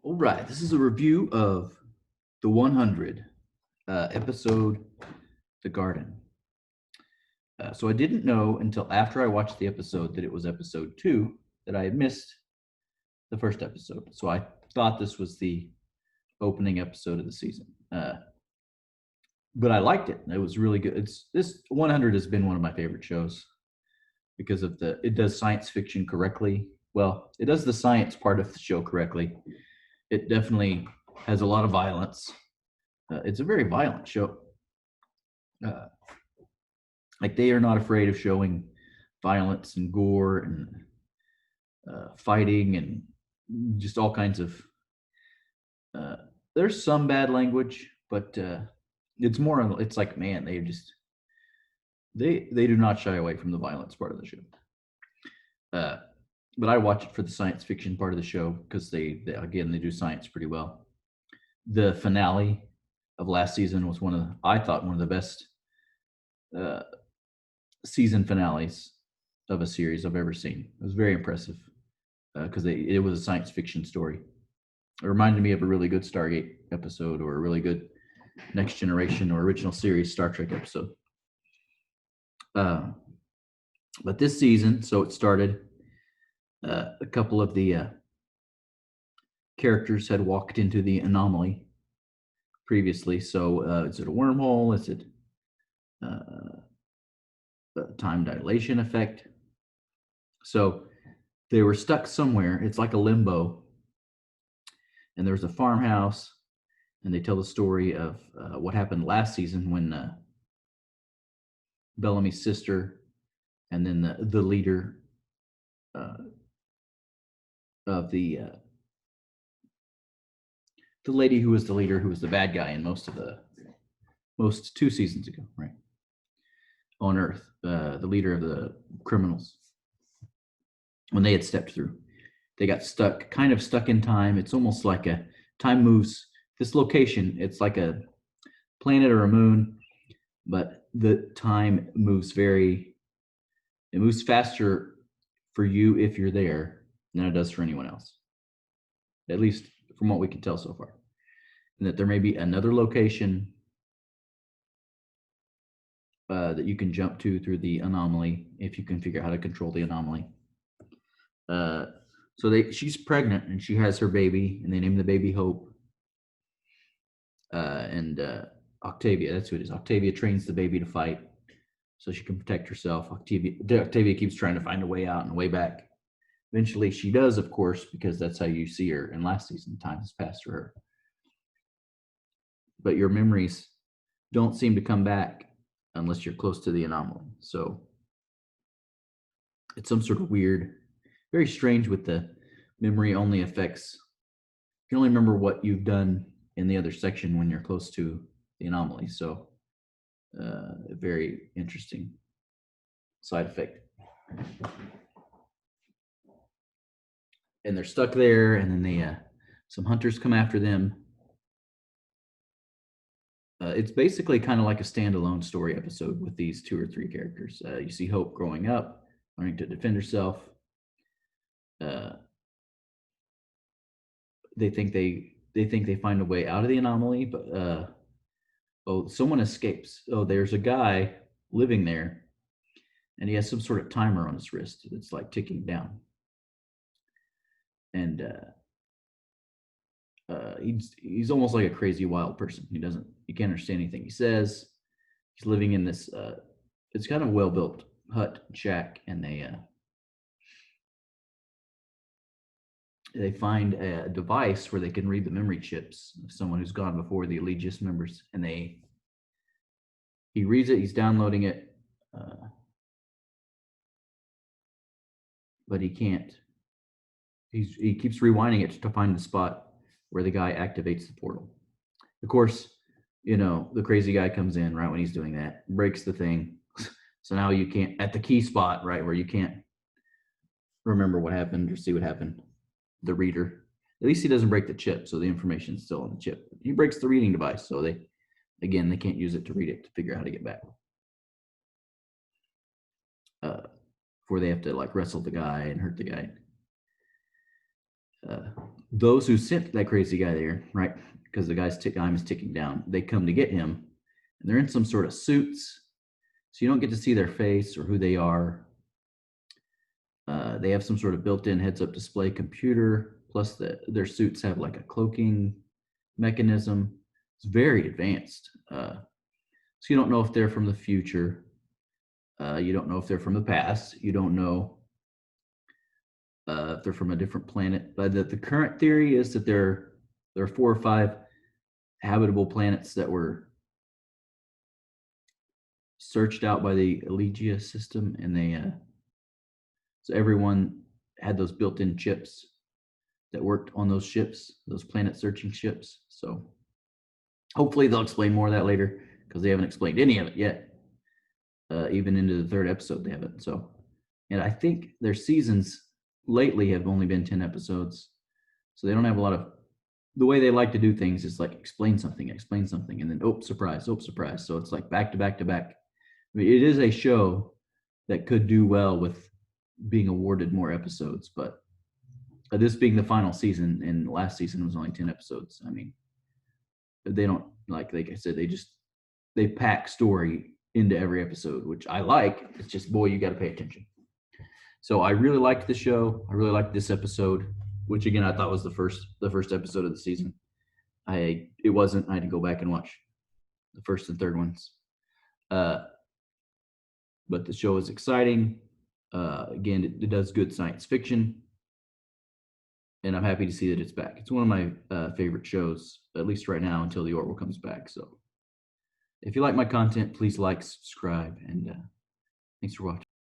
All right, this is a review of the 100 episode, The Garden. So I didn't know until after I watched the episode that it was episode 2 that I had missed the first episode. So I thought this was the opening episode of the season. But I liked it. It was really good. This 100 has been one of my favorite shows because of it does science fiction correctly. Well, it does the science part of the show correctly. It definitely has a lot of violence. It's a very violent show. Uh, like they are not afraid of showing violence and gore and fighting and just all kinds of. Uh, there's some bad language, but it's more. It's like man, they do not shy away from the violence part of the show. Uh, but I watch it for the science fiction part of the show because they again they do science pretty well. The finale of last season was I thought one of the best uh, season finales of a series I've ever seen. It was very impressive because it was a science fiction story. It reminded me of a really good Stargate episode or a really good Next Generation or original series Star Trek episode. Uh, but this season, so it started. A couple of the characters had walked into the anomaly previously. So is it a wormhole? Is it uh, a time dilation effect? So they were stuck somewhere. It's like a limbo. And there was a farmhouse, and they tell the story of what happened last season when Bellamy's sister and then the leader uh, of the lady who was the leader, who was the bad guy in most 2 seasons ago, right? On Earth, the leader of the criminals, when they had stepped through, they got stuck, kind of stuck in time. It's almost like a time moves. This location, it's like a planet or a moon, but the time moves it moves faster for you if you're there than it does for anyone else, at least from what we can tell so far. And that there may be another location that you can jump to through the anomaly if you can figure out how to control the anomaly. Uh, she's pregnant and she has her baby, and they name the baby Hope. And Octavia, that's who it is. Octavia trains the baby to fight so she can protect herself. Octavia keeps trying to find a way out and a way back. Eventually, she does, of course, because that's how you see her. In last season, time has passed for her. But your memories don't seem to come back unless you're close to the anomaly. So it's some sort of weird, very strange with the memory only affects. You can only remember what you've done in the other section when you're close to the anomaly. So a very interesting side effect. And they're stuck there, and then some hunters come after them. It's basically kind of like a standalone story episode with these 2 or 3 characters. You see Hope growing up, learning to defend herself. Uh, they think they find a way out of the anomaly, but someone escapes. Oh, there's a guy living there, and he has some sort of timer on his wrist that's like ticking down. And he's almost like a crazy wild person. He can't understand anything he says. He's living in this it's kind of well built hut shack, and they find a device where they can read the memory chips of someone who's gone before, the Allegius members, and he reads it. He's downloading it, but he can't. He keeps rewinding it to find the spot where the guy activates the portal. Of course, the crazy guy comes in right when he's doing that, breaks the thing. So now you can't, at the key spot, right, where you can't remember what happened or see what happened, the reader. At least he doesn't break the chip, so the information's still on the chip. He breaks the reading device, so they can't use it to read it to figure out how to get back. Before they have to like wrestle the guy and hurt the guy. those who sent that crazy guy there, right? Because the guy's time is ticking down. They come to get him, and they're in some sort of suits, so you don't get to see their face or who they are. They have some sort of built-in heads-up display computer. Plus, their suits have like a cloaking mechanism. It's very advanced. So you don't know if they're from the future. You don't know if they're from the past. You don't know if they're from a different planet. But the current theory is that there are 4 or 5 habitable planets that were searched out by the Elegia system, and they so everyone had those built-in chips that worked on those ships, those planet searching ships. So hopefully they'll explain more of that later, because they haven't explained any of it yet. Even into the 3rd episode, they haven't. So, and I think their seasons lately have only been 10 episodes. So they don't have a lot of, the way they like to do things is like explain something, and then, oh, surprise. So it's like back to back to back. I mean, it is a show that could do well with being awarded more episodes, but this being the final season, and last season was only 10 episodes. I mean, they don't, like I said, they pack story into every episode, which I like. It's just, boy, you got to pay attention. So I really liked the show. I really liked this episode, which again I thought was the first episode of the season. It wasn't. I had to go back and watch the 1st and 3rd ones. But the show is exciting. Again, it does good science fiction, and I'm happy to see that it's back. It's one of my favorite shows, at least right now, until the Orville comes back. So if you like my content, please like, subscribe, and thanks for watching.